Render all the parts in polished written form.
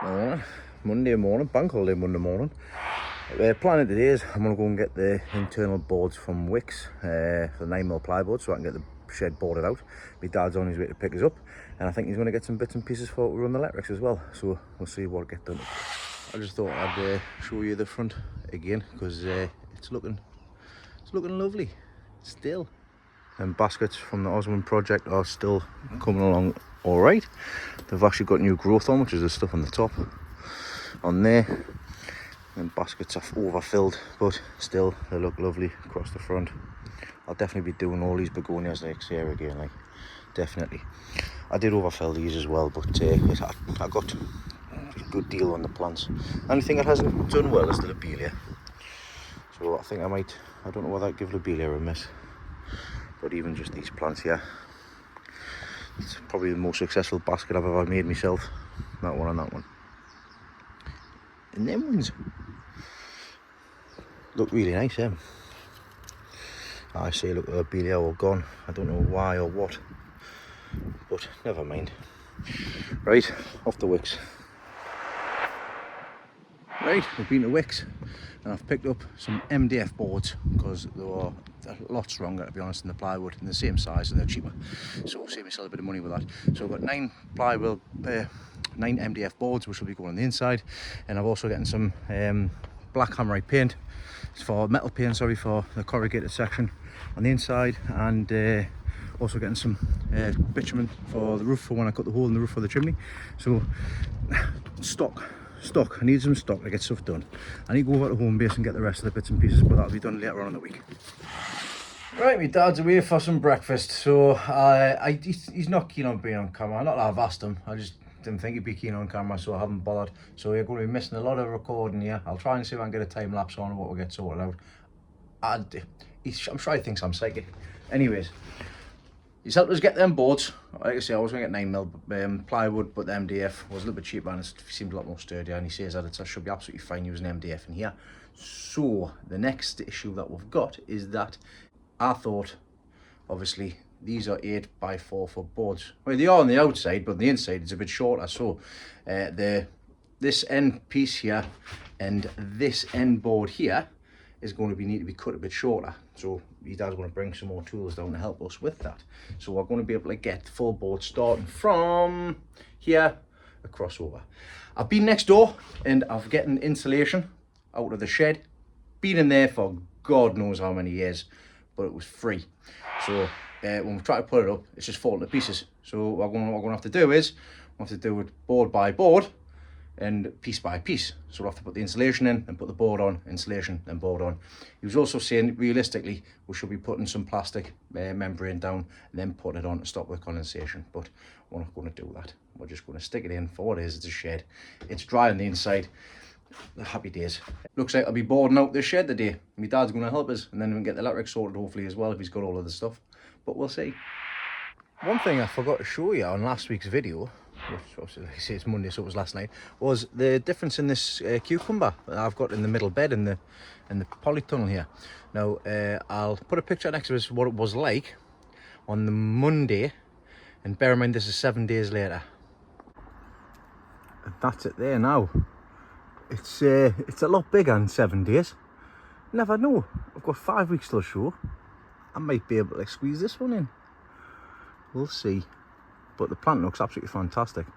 Morning. Monday morning, bank holiday Monday morning. Planning today is I'm going to go and get the internal boards from Wicks for the 9mm plywood so I can get the shed boarded out. My dad's on his way to pick us up, and I think he's going to get some bits and pieces for we run the electrics as well, so we'll see what gets done. I just thought I'd show you the front again because it's looking lovely still. And baskets from the Osmond project are still coming along all right. They've actually got new growth on, which is the stuff on the top on there. And baskets are overfilled, but still they look lovely across the front. I'll definitely be doing all these begonias next year again, like definitely. I did overfill these as well, but I got a good deal on the plants. Only thing that hasn't done well is the lobelia. So I think I don't know whether I'd give lobelia a miss. But even just these plants here, it's probably the most successful basket I've ever made myself. That one and that one. And them ones look really nice, eh? I say look, the lobelia all gone. I don't know why or what, but never mind. Right, off the Wicks. Right, we've been to Wicks and I've picked up some MDF boards because they were a lot stronger, to be honest, than the plywood, and the same size and they're cheaper, so save myself a bit of money with that. So I've got 9 MDF boards which will be going on the inside, and I've also getting some black hammerite paint. It's for metal paint, sorry, for the corrugated section on the inside, and also getting some bitumen for the roof for when I cut the hole in the roof for the chimney. So stock. I need some stock to get stuff done. I need to go over to home base and get the rest of the bits and pieces, but that'll be done later on in the week. Right, my dad's away for some breakfast, so he's not keen on being on camera. Not that I've asked him, I just didn't think he'd be keen on camera, so I haven't bothered. So we're going to be missing a lot of recording here. I'll try and see if I can get a time lapse on what we get sorted out. I'm sure he thinks I'm psychic. Anyways, he's helped us get them boards. Like I say, I was going to get 9mm plywood, but the MDF was a little bit cheaper and it seemed a lot more sturdier, and he says that it should be absolutely fine using MDF in here. So the next issue that we've got is that I thought, obviously, these are 8x4 foot boards. Well, they are on the outside, but on the inside it's a bit shorter. So this end piece here and this end board here is going to need to be cut a bit shorter. So your dad's going to bring some more tools down to help us with that. So we're going to be able to get the full board starting from here across over. I've been next door and I've getting insulation out of the shed. Been in there for God knows how many years, but it was free. So when we try to put it up, it's just falling to pieces. So what we're going to have to do is we have to do it board by board and piece by piece. So we'll have to put the insulation in and put the board on, insulation, then board on. He was also saying realistically we should be putting some plastic membrane down and then putting it on to stop the condensation, but we're not going to do that. We're just going to stick it in for what it is. It's a shed, it's dry on the inside. The happy days. Looks like I'll be boarding out this shed today. My dad's going to help us, and then we can get the electric sorted hopefully as well if he's got all of the stuff, but we'll see. One thing I forgot to show you on last week's video, which obviously like I say it's Monday so it was last night, was the difference in this cucumber that I've got in the middle bed in the polytunnel here. Now I'll put a picture next to us what it was like on the Monday, and bear in mind this is 7 days later. And that's it there now. It's a lot bigger in 7 days. Never know. I've got 5 weeks till show. I might be able to squeeze this one in. We'll see. But the plant looks absolutely fantastic.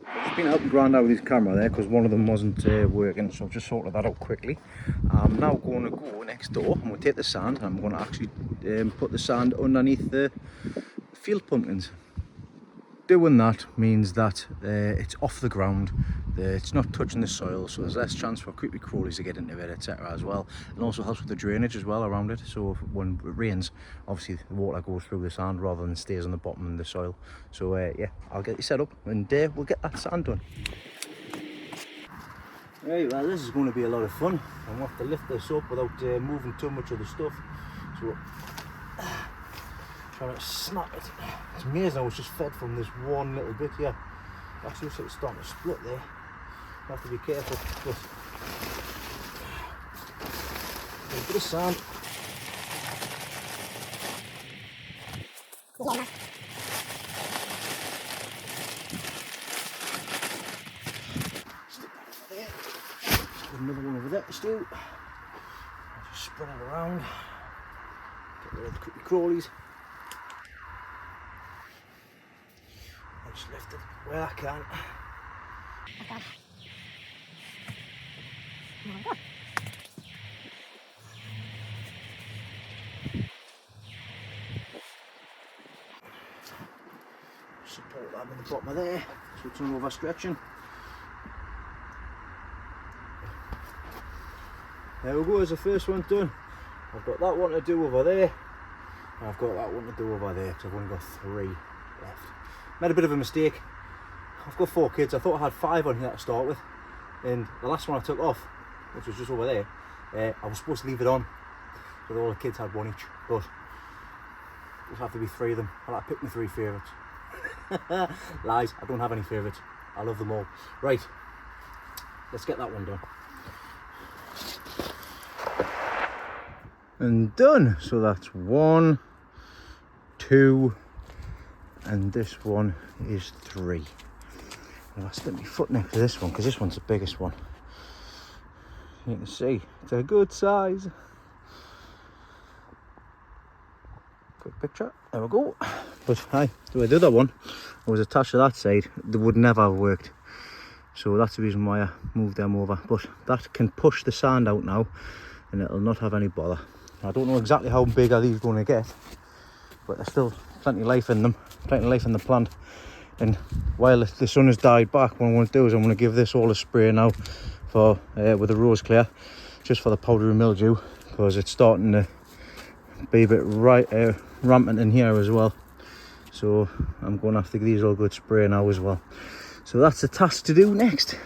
I've been helping Grand out with his camera there because one of them wasn't working, so I've just sorted that out quickly. I'm now going to go next door. I'm going to take the sand and I'm going to actually put the sand underneath the field pumpkins. Doing that means that it's off the ground, it's not touching the soil, so there's less chance for creepy crawlies to get into it, etc. as well, and also helps with the drainage as well around it. So when it rains, obviously the water goes through the sand rather than stays on the bottom in the soil. So yeah, I'll get you set up and we'll get that sand done. Right, well this is going to be a lot of fun. I'm going to have to lift this up without moving too much of the stuff. So trying to snap it. It's amazing I was just fed from this one little bit here. Actually looks like it's starting to split there. I have to be careful. But a bit of sand. another one over there to do. I'll just spread it around. Get rid of the creepy crawlies. I'll just lift it where I can. Support that with the bottom of there, so it's not overstretching. There we go, as the first one done. I've got that one to do over there, and I've got that one to do over there, because I've only got 3 left. Made a bit of a mistake. I've got 4 kids, I thought I had 5 on here to start with, and the last one I took off, which was just over there, I was supposed to leave it on, so all the kids had 1 each, but there'll have to be 3 of them. I'll have to pick my 3 favourites. Lies, I don't have any favourites. I love them all. Right, let's get that one done. And done. So that's 1, 2, and this one is 3. Now I stick my foot next to this one because this one's the biggest one. You can see it's a good size. Quick picture, there we go. But hi, the other one was attached to that side, they would never have worked. So that's the reason why I moved them over. But that can push the sand out now and it'll not have any bother. I don't know exactly how big are these going to get, but there's still plenty of life in them, plenty of life in the plant. And while the sun has died back, what I'm going to do is I'm going to give this all a spray now for with the rose clear, just for the powdery mildew, because it's starting to be a bit rampant in here as well. So I'm going to have to give these all a good spray now as well. So that's the task to do next.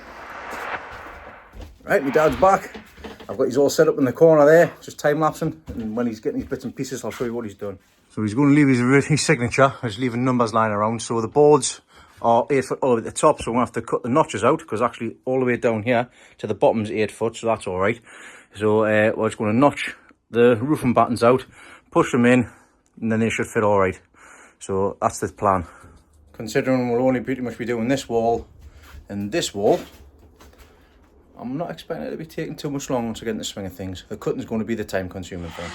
Right, my dad's back. I've got these all set up in the corner there, just time lapsing, and when he's getting his bits and pieces I'll show you what he's done. So he's going to leave his signature. He's leaving numbers lying around. So the boards are 8 foot all the way at the top, so I'm going to have to cut the notches out, because actually all the way down here to the bottom's 8 foot, so that's all right. So we're just going to notch the roofing battens out, push them in, and then they should fit all right. So that's the plan. Considering we'll only pretty much be doing this wall and this wall, I'm not expecting it to be taking too much long once I get in the swing of things. The cutting's going to be the time consuming thing.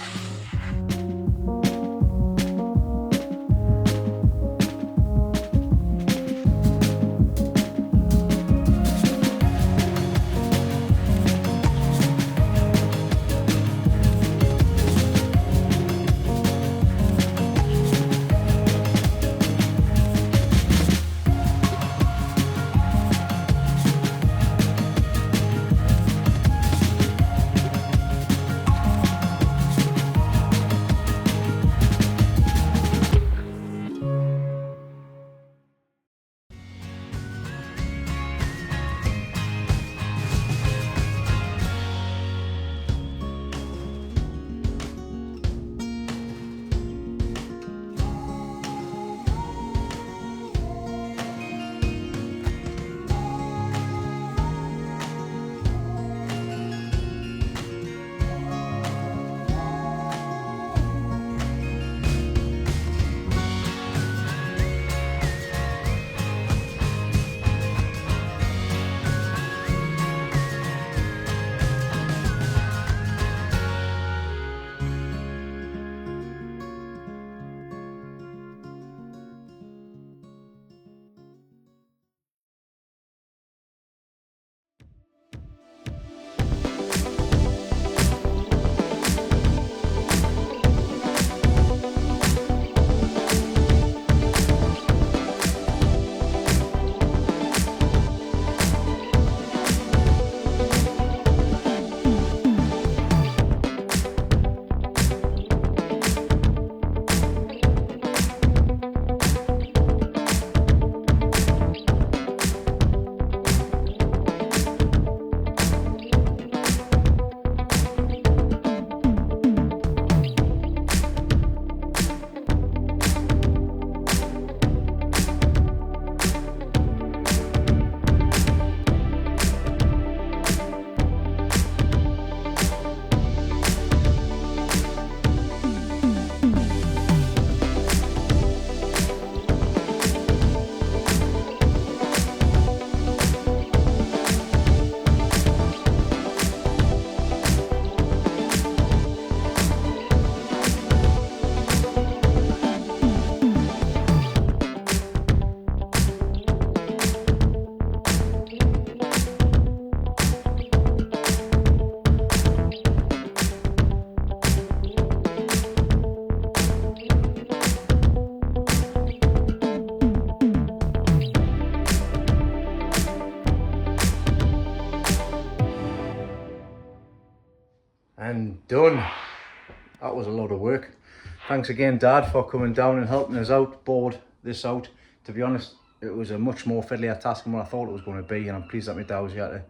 done. That was a lot of work. Thanks again, Dad, for coming down and helping us out, board this out. To be honest, it was a much more fiddlier task than what I thought it was going to be, and I'm pleased that my dad was here to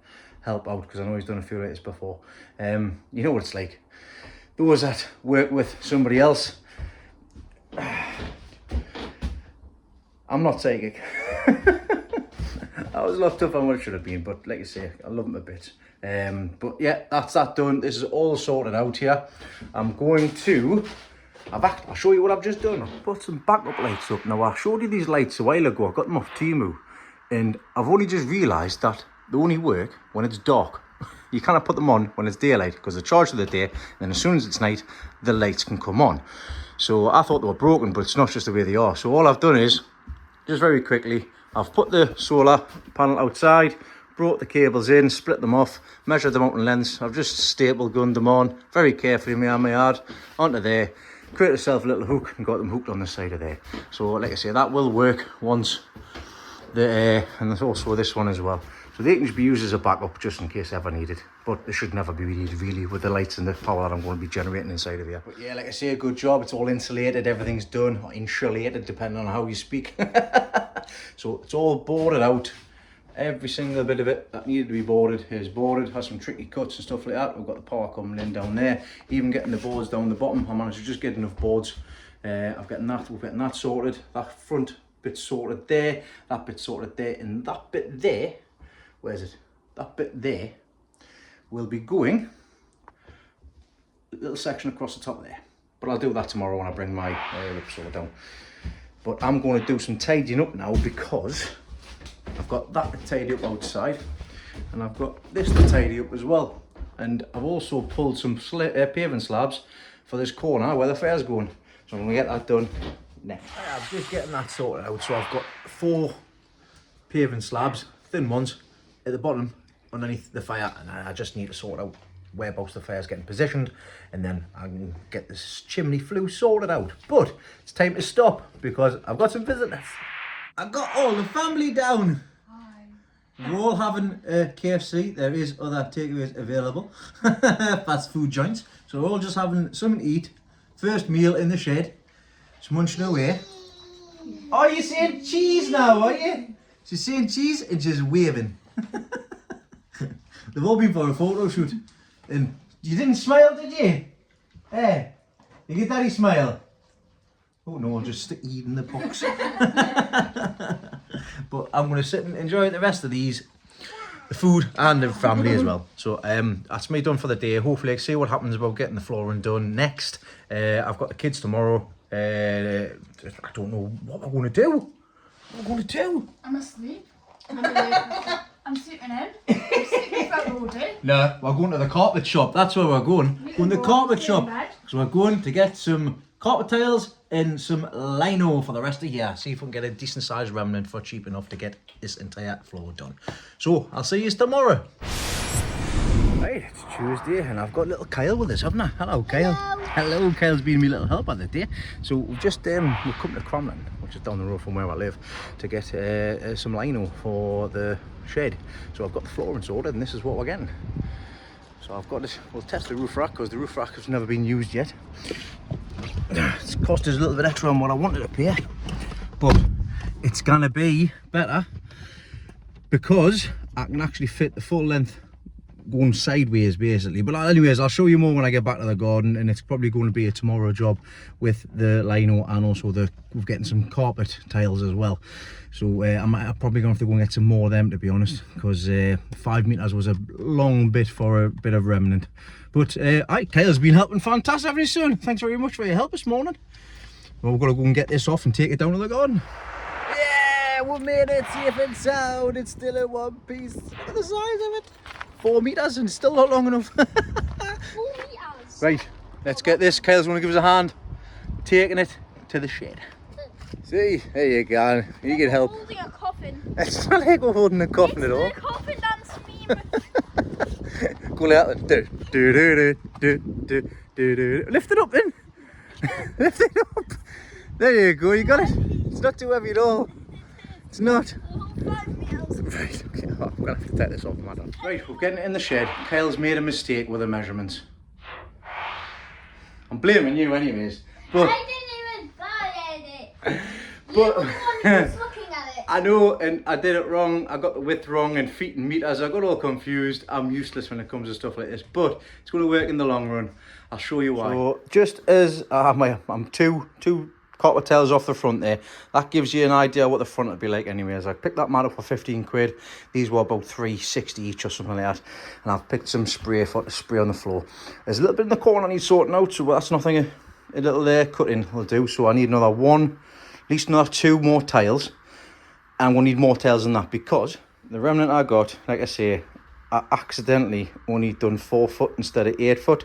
help out, because I know he's done a few like this before. You know what it's like. Those that work with somebody else, I'm not psychic. That was a lot tougher than what it should have been, but like I say, I love them a bit. But yeah, that's that done. This is all sorted out here. I'm going to, I'll show you what I've just done. I've put some backup lights up. Now, I showed you these lights a while ago. I got them off Temu, and I've only just realised that they only work when it's dark. You cannot put them on when it's daylight, because they're charged for the day, and then as soon as it's night, the lights can come on. So I thought they were broken, but it's not, just the way they are. So all I've done is, just very quickly, I've put the solar panel outside, brought the cables in, split them off, measured them out in lengths. I've just staple gunned them on very carefully in my yard onto there, created myself a little hook and got them hooked on the side of there. So like I say, that will work once and there's also this one as well. So they can just be used as a backup just in case ever needed, but they should never be needed really with the lights and the power that I'm going to be generating inside of here. But yeah, like I say, a good job. It's all insulated, everything's done, or insulated depending on how you speak. So it's all boarded out. Every single bit of it that needed to be boarded is boarded. Has some tricky cuts and stuff like that. We've got the power coming in down there. Even getting the boards down the bottom, I managed to just get enough boards. We're getting that sorted. That front bit sorted there, that bit sorted there, and that bit there, where's it? That bit there will be going a little section across the top of there. But I'll do that tomorrow when I bring my lip saw down. But I'm going to do some tidying up now, because I've got that to tidy up outside, and I've got this to tidy up as well. And I've also pulled some paving slabs for this corner where the fair's going. So I'm going to get that done next. I'm just getting that sorted out. So I've got 4 paving slabs, thin ones, at the bottom underneath the fire, and I just need to sort out whereabouts the fire's getting positioned, and then I can get this chimney flue sorted out. But it's time to stop, because I've got some visitors. I've got all the family down. Hi. We're all having KFC. There is other takeaways available. Fast food joints. So we're all just having something to eat. First meal in the shed. Just munching away. Oh, you're saying cheese now, are you? She's saying cheese and she's waving. They've all been for a photo shoot. And you didn't smile, did you? Hey, you get daddy smile. Oh no, I'll just eat in the box. But I'm going to sit and enjoy the rest of these, the food and the family as well. So that's me done for the day. Hopefully I see what happens about getting the flooring done next. I've got the kids tomorrow. I don't know what I'm going to do. What am I going to do? I'm asleep. I'm sleeping in. I'm sleeping for all day. No, we're going to the carpet shop. That's where we're going. Going to the carpet shop. So we're going to get some carpet tiles and some lino for the rest of the year. See if we can get a decent sized remnant for cheap enough to get this entire floor done. So I'll see you tomorrow. Right, it's Tuesday and I've got little Kyle with us, haven't I? Hello, Kyle. Hello, Kyle's been my little help at the day. So we've just we've come to Cromlin, which is down the road from where I live, to get some lino for the shed. So I've got the flooring sorted, and this is what we're getting. So I've got this. We'll test the roof rack, because the roof rack has never been used yet. It's cost us a little bit extra on what I wanted to pay, but it's gonna be better because I can actually fit the full length going sideways basically. But anyways, I'll show you more when I get back to the garden, and it's probably going to be a tomorrow job with the lino, and also we're getting some carpet tiles as well. So I'm probably going to have to go and get some more of them, to be honest, because 5 meters was a long bit for a bit of remnant. But Kyle's been helping fantastic, haven't you, son? Thanks very much for your help this morning. Well, we've got to go and get this off and take it down to the garden. Yeah, we made it safe and sound. It's still in one piece. Look at the size of it. 4 meters, and still not long enough. 4 meters. Right, let's get this. Kyle's going to give us a hand taking it to the shed. See, there you go. You can help. Holding a coffin. It's not like we're holding a coffin at all. It's the coffin dance meme. Go like that. Lift it up then. Lift it up. There you go, you got it. It's not too heavy at all. It's not. 5 meters. Right, okay, I'm going to have to take this off, madam. Right, we're getting it in the shed. Kyle's made a mistake with the measurements. I'm blaming you anyways. But I didn't even buy it. But You were the one who was looking at it. I know, and I did it wrong. I got the width wrong and feet and meters. I got all confused. I'm useless when it comes to stuff like this, but it's going to work in the long run. I'll show you why. So just as I'm two copper tails off the front there, that gives you an idea what the front would be like anyways. I picked that mat up for 15 quid. These were about 3.60 each or something like that. And I've picked some spray for to spray on the floor. There's a little bit in the corner I need sorting out, so that's nothing. A little cutting will do. So I need another one, at least another 2 more tiles. And we'll need more tails than that, because the remnant I got, like I say, I accidentally only done 4 foot instead of 8 foot.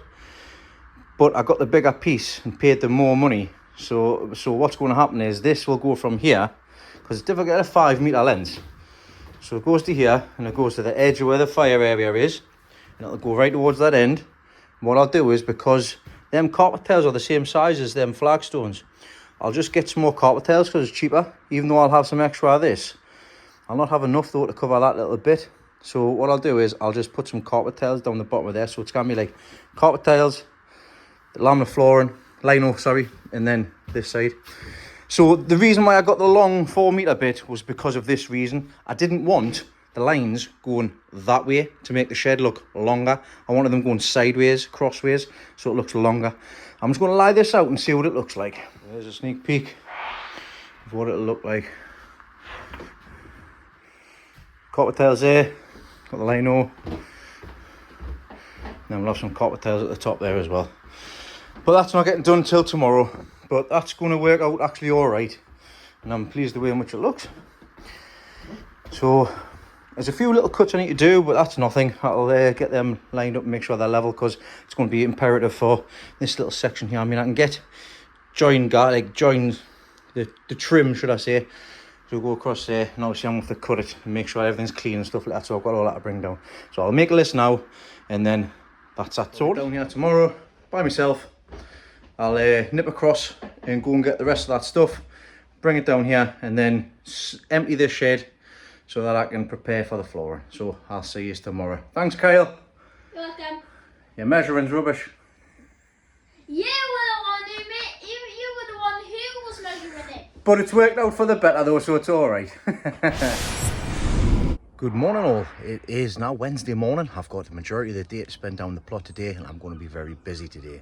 But I got the bigger piece and paid them more money. So what's going to happen is this will go from here, because it's difficult to get a 5 meter lens. So it goes to here and it goes to the edge of where the fire area is, and it'll go right towards that end. And what I'll do is, because them carpet tails are the same size as them flagstones, I'll just get some more carpet tails because it's cheaper, even though I'll have some extra of this. I'll not have enough though to cover that little bit. So what I'll do is I'll just put some carpet tails down the bottom of there. So it's going to be like carpet tails, laminate flooring, lino, sorry, and then this side. So the reason why I got the long 4 meter bit was because of this reason. I didn't want the lines going that way to make the shed look longer. I wanted them going sideways, crossways, so it looks longer. I'm just going to lie this out and see what it looks like. There's a sneak peek of what it'll look like. Carpet tails there, got the lino. Then we'll have some carpet tails at the top there as well. But that's not getting done till tomorrow. But that's going to work out actually alright. And I'm pleased the way in which it looks. So there's a few little cuts I need to do, but that's nothing. I'll get them lined up and make sure they're level, because it's going to be imperative for this little section here. I mean, I can get join the trim, should I say. So we'll go across there, and obviously I'm going to have to cut it and make sure everything's clean and stuff like that. So I've got all that to bring down. So I'll make a list now, and then that's that sorted. Down here tomorrow by myself. I'll nip across and go and get the rest of that stuff, bring it down here, and then empty this shed so that I can prepare for the flooring. So I'll see you tomorrow. Thanks, Kyle. You're welcome. Your measuring's rubbish. You were the one who you were the one who was measuring it. But it's worked out for the better though, so it's alright. Good morning all. It is now Wednesday morning. I've got the majority of the day to spend down the plot today, and I'm going to be very busy today.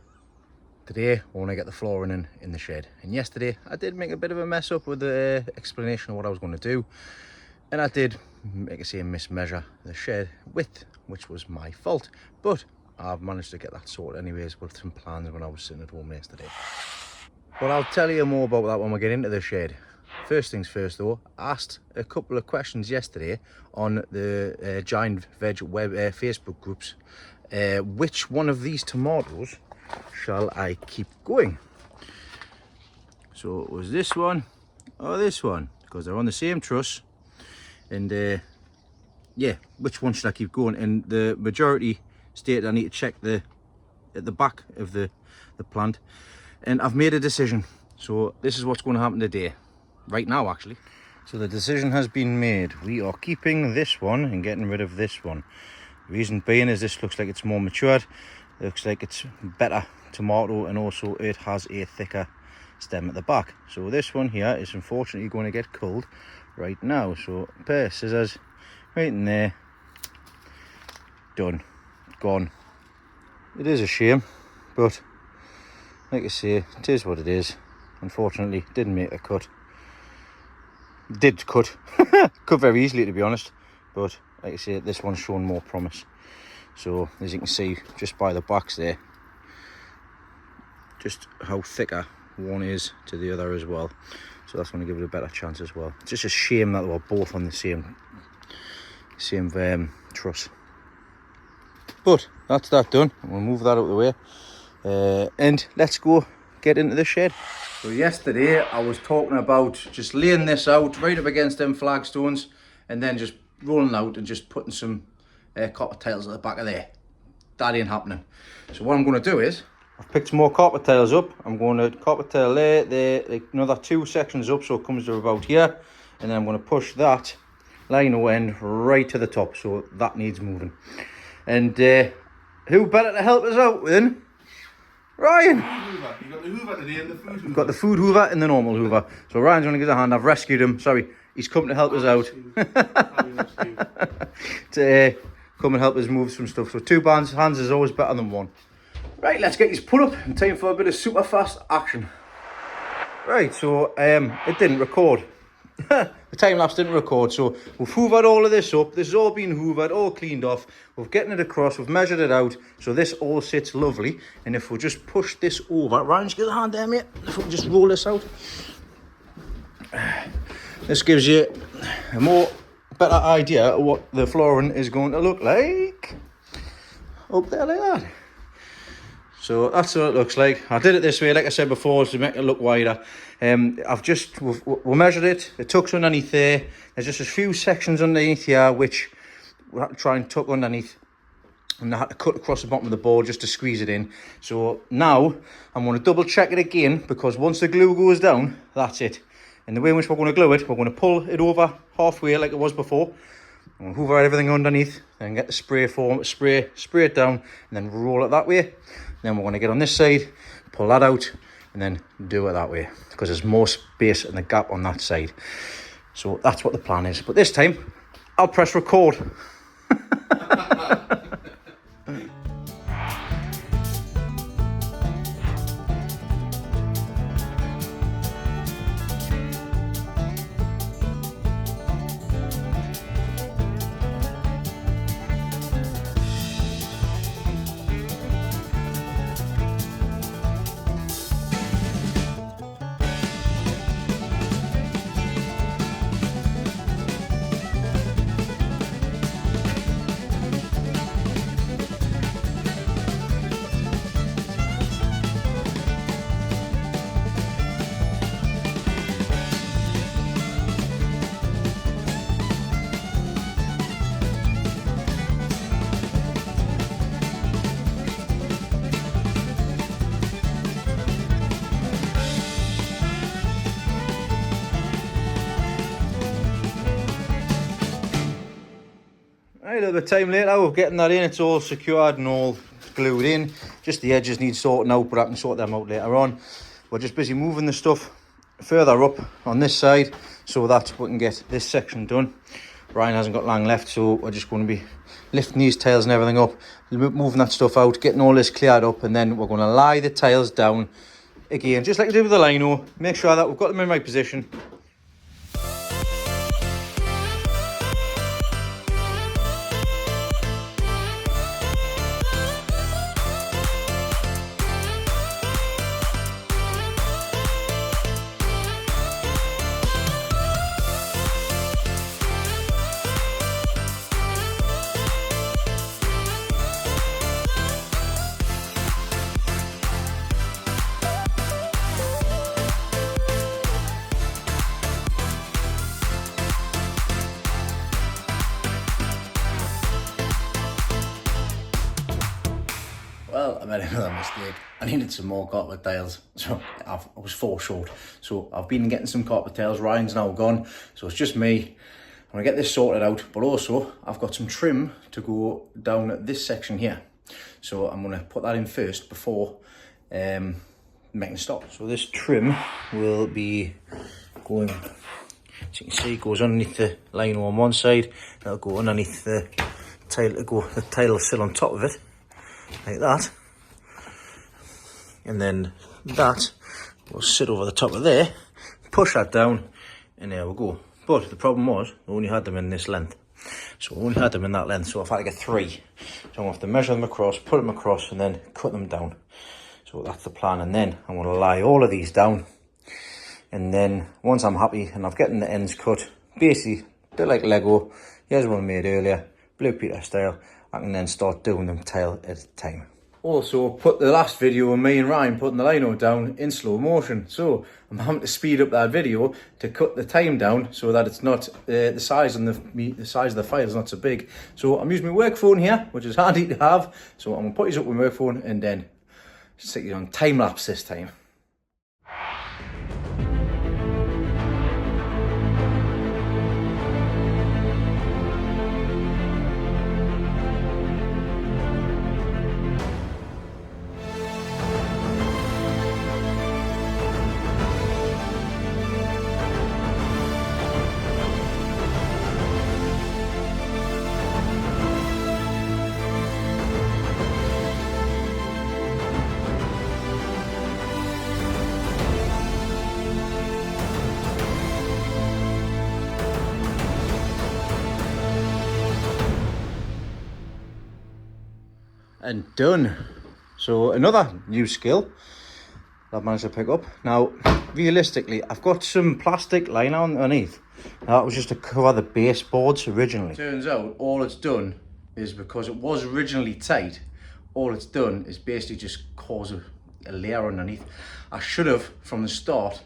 Today, I want to get the flooring in the shed. And yesterday, I did make a bit of a mess up with the explanation of what I was going to do. And I did, like I say, mismeasure the shed width, which was my fault. But I've managed to get that sorted anyways with some plans when I was sitting at home yesterday. But I'll tell you more about that when we get into the shed. First things first though, I asked a couple of questions yesterday on the Giant Veg web Facebook groups. Which one of these tomatoes shall I keep going? So it was this one or this one, because they're on the same truss. And yeah, which one should I keep going? And the majority stated I need to check at the back of the plant, and I've made a decision. So this is what's going to happen today, right now actually. So the decision has been made. We are keeping this one and getting rid of this one. The reason being is this looks like it's more matured, it looks like it's better tomato, and also it has a thicker stem at the back. So this one here is unfortunately going to get culled right now. So pair of scissors right in there, done, gone. It is a shame, but like I say, it is what it is. Unfortunately, didn't make the cut. Did cut cut very easily, to be honest, but like I say, this one's shown more promise. So as you can see just by the backs there, just how thicker one is to the other as well. So that's going to give it a better chance as well. It's just a shame that they were both on the same truss. But that's that done. We'll move that out of the way, and let's go get into the shed. So yesterday I was talking about just laying this out right up against them flagstones, and then just rolling out and just putting some copper tiles at the back of there. That ain't happening. So what I'm going to do is, I've picked some more copper tiles up. I'm going to copper tile there, like another 2 sections up, so it comes to about here, and then I'm going to push that lino end right to the top, so that needs moving. And who better to help us out then? Ryan! Hoover. You got the Hoover today and the food Hoover. We've got the food Hoover and the normal Hoover. So Ryan's going to give us a hand. I've rescued him. Sorry, he's come to help us out. To come and help us move some stuff. So 2 hands is always better than 1. Right, let's get these put up and time for a bit of super fast action. Right, so it didn't record. The time lapse didn't record, so we've hoovered all of this up. This has all been hoovered, all cleaned off. We've getting it across, we've measured it out, so this all sits lovely. And if we just push this over, Ryan, just give a hand there, mate. If we can just roll this out, this gives you a better idea of what the flooring is going to look like up there like that. So that's what it looks like. I did it this way, like I said before, to make it look wider. We measured it. It tucks underneath there. There's just a few sections underneath here which we had to try and tuck underneath, and I had to cut across the bottom of the board just to squeeze it in. So now I'm going to double check it again, because once the glue goes down, that's it. And the way in which we're going to glue it, we're going to pull it over halfway like it was before. I'm going to hoover everything underneath, then get the spray it down, and then roll it that way. Then we're going to get on this side, pull that out, and then do it that way, because there's more space in the gap on that side. So that's what the plan is. But this time, I'll press record. Right, a little bit of time later, we're getting that in. It's all secured and all glued in. Just the edges need sorting out, but I can sort them out later on. We're just busy moving the stuff further up on this side so that we can get this section done. Ryan hasn't got long left, so we're just going to be lifting these tiles and everything up, moving that stuff out, getting all this cleared up, and then we're going to lie the tiles down again, just like we did with the lino. Make sure that we've got them in the right position. Well, I made another mistake. I needed some more carpet tiles, so I was 4 short. So I've been getting some carpet tiles. Ryan's now gone, so it's just me. I'm gonna get this sorted out, but also I've got some trim to go down this section here. So I'm gonna put that in first before making stop. So this trim will be going, as you can see, it goes underneath the lino on one side. That'll go underneath the tile the tile will sit on top of it, like that. And then that will sit over the top of there, push that down, and there we go. But the problem was, I only had them in this length. So I only had them in that length, so I've had to get 3. So I'm going to have to measure them across, put them across, and then cut them down. So that's the plan. And then I'm going to lie all of these down. And then once I'm happy and I've gotten the ends cut, basically, they're like Lego. Here's one I made earlier, Blue Peter style. I can then start doing them tile at a time. Also, put the last video of me and Ryan putting the lino down in slow motion. So I'm having to speed up that video to cut the time down so that it's not the size of the file is not so big. So I'm using my work phone here, which is handy to have. So I'm gonna put these up with my work phone and then stick it on time lapse this time. and done. So another new skill that I've managed to pick up. Now, realistically, I've got some plastic lino underneath. Now, that was just to cover the baseboards originally. Turns out all it's done is, because it was originally tight, all it's done is basically just cause a layer underneath. I should have, from the start,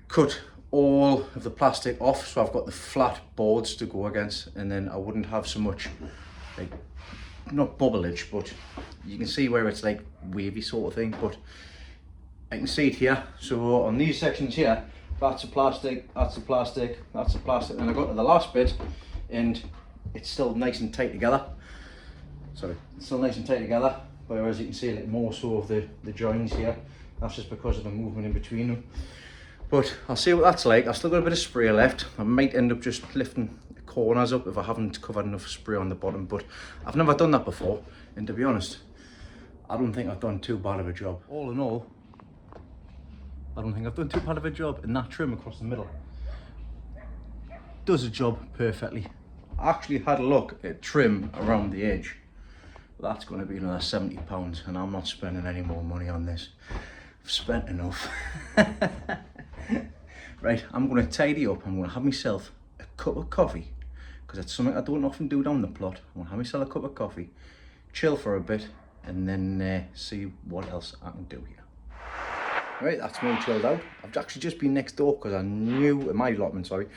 cut all of the plastic off, so I've got the flat boards to go against, and then I wouldn't have so much, like, not bubbleage, but you can see where it's like wavy sort of thing. But I can see it here. So on these sections here, that's a plastic, that's a plastic, that's a plastic, and I got to the last bit and it's still nice and tight together. Sorry, it's still nice and tight together, whereas you can see a little more so of the joins here. That's just because of the movement in between them. But I'll see what that's like. I've still got a bit of spray left. I might end up just lifting the corners up if I haven't covered enough spray on the bottom, but I've never done that before, and to be honest, I don't think I've done too bad of a job. All in all, I don't think I've done too bad of a job, and that trim across the middle does the job perfectly. I actually had a look at trim around the edge. That's going to be another £70, and I'm not spending any more money on this. I've spent enough. Right, I'm going to tidy up. I'm going to have myself a cup of coffee, because it's something I don't often do down the plot. I'm going to have myself a cup of coffee, chill for a bit, and then see what else I can do here. Right, that's me chilled out. I've actually just been next door because I knew, my allotment, sorry,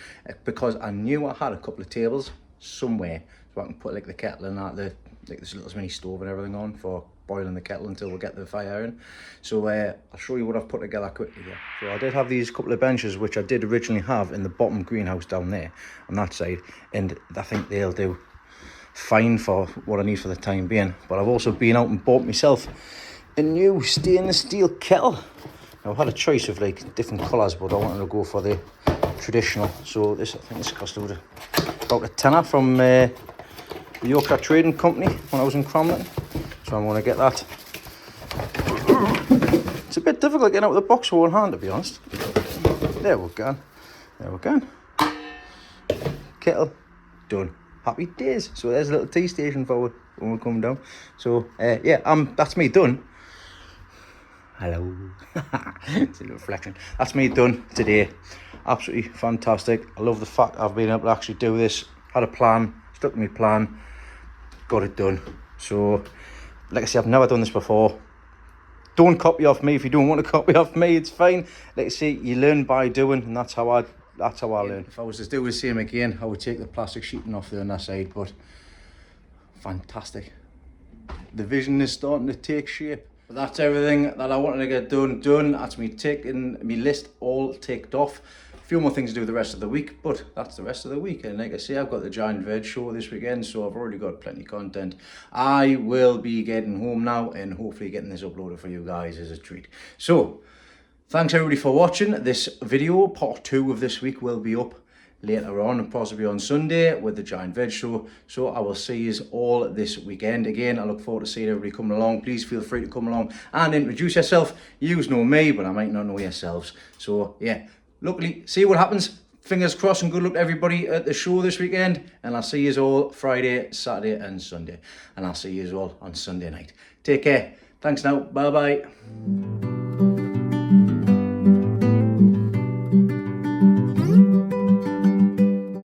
because I knew I had a couple of tables somewhere, so I can put like the kettle and that, like this little mini stove and everything on for boiling the kettle until we get the fire in. So I'll show you what I've put together quickly here. So I did have these couple of benches, which I did originally have in the bottom greenhouse down there on that side, and I think they'll do fine for what I need for the time being. But I've also been out and bought myself a new stainless steel kettle. Now, I've had a choice of like different colours, but I wanted to go for the traditional. So this, I think this cost about a tenner from the Yorkshire Trading Company when I was in Cromlin. So I'm going to get that. It's a bit difficult getting out of the box with one hand, to be honest. There we go. There we go. Kettle done. Happy days. So there's a little tea station for when we come down. So yeah, that's me done. Hello. It's a little reflection. That's me done today. Absolutely fantastic. I love the fact I've been able to actually do this. Had a plan, stuck to my plan, got it done. So like I said, I've never done this before. Don't copy off me if you don't want to copy off me. It's fine. Like I say, you learn by doing, and that's how I learn. If I was to do the same again, I would take the plastic sheeting off the other side. But fantastic. The vision is starting to take shape. But that's everything that I wanted to get done. That's me taking my list all ticked off. A few more things to do the rest of the week, but that's the rest of the week. And like I say, I've got the Giant Veg show this weekend, so I've already got plenty of content. I will be getting home now and hopefully getting this uploaded for you guys as a treat. So thanks everybody for watching this video. Part 2 of this week will be up later on, and possibly on Sunday with the Giant Veg show. So I will see you all this weekend. Again, I look forward to seeing everybody coming along. Please feel free to come along and introduce yourself. You know me, but I might not know yourselves. So yeah, luckily, see what happens. Fingers crossed, and good luck to everybody at the show this weekend. And I'll see you all Friday, Saturday and Sunday. And I'll see you all on Sunday night. Take care. Thanks now. Bye bye.